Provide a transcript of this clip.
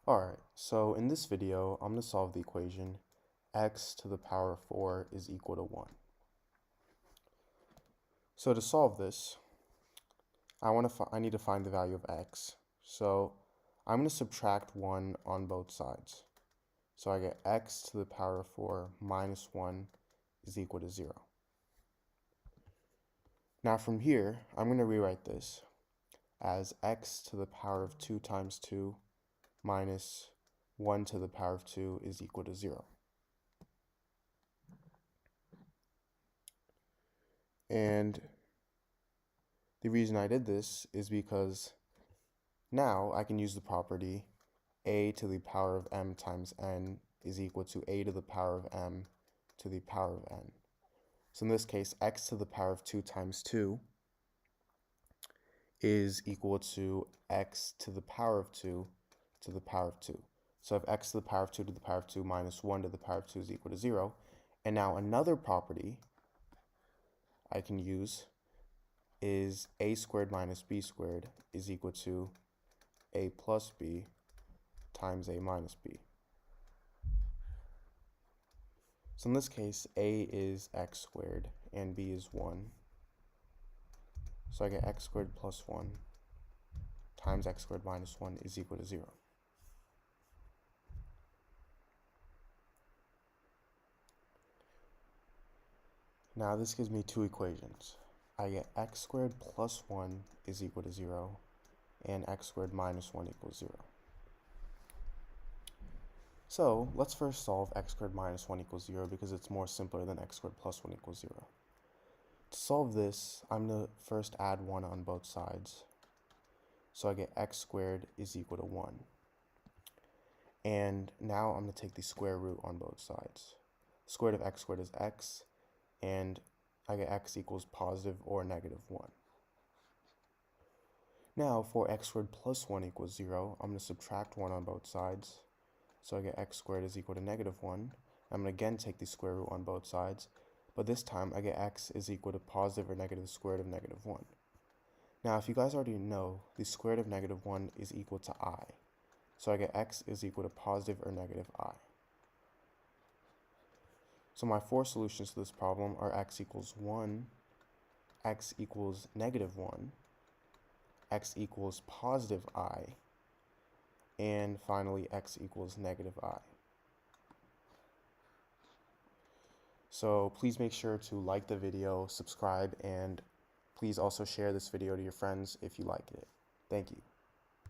Alright, so in this video, I'm going to solve the equation x to the power of 4 is equal to 1. So to solve this, I need to find the value of x. So I'm going to subtract 1 on both sides. So I get x to the power of 4 minus 1 is equal to 0. Now from here, I'm going to rewrite this as x to the power of 2 times 2 minus 1 to the power of 2 is equal to 0. And the reason I did this is because now I can use the property a to the power of m times n is equal to a to the power of m to the power of n. So in this case, x to the power of 2 times 2 is equal to x to the power of 2 to the power of 2. So I have x to the power of 2 to the power of 2 minus 1 to the power of 2 is equal to 0. And now another property I can use is a squared minus b squared is equal to a plus b times a minus b. So in this case, a is x squared and b is 1. So I get x squared plus 1 times x squared minus 1 is equal to 0. Now this gives me two equations. I get x squared plus 1 is equal to 0 and x squared minus 1 equals 0. So let's first solve x squared minus 1 equals 0 because it's more simpler than x squared plus 1 equals 0. To solve this, I'm going to first add 1 on both sides. So I get x squared is equal to 1. And now I'm going to take the square root on both sides. Square root of x squared is x, and I get x equals positive or negative 1. Now for x squared plus 1 equals 0, I'm going to subtract 1 on both sides. So I get x squared is equal to negative 1. I'm going to again take the square root on both sides, but this time I get x is equal to positive or negative square root of negative 1. Now if you guys already know, the square root of negative 1 is equal to I. So I get x is equal to positive or negative I. So my four solutions to this problem are x equals 1, x equals negative 1, x equals positive I, and finally x equals negative I. So please make sure to like the video, subscribe, and please also share this video to your friends if you liked it. Thank you.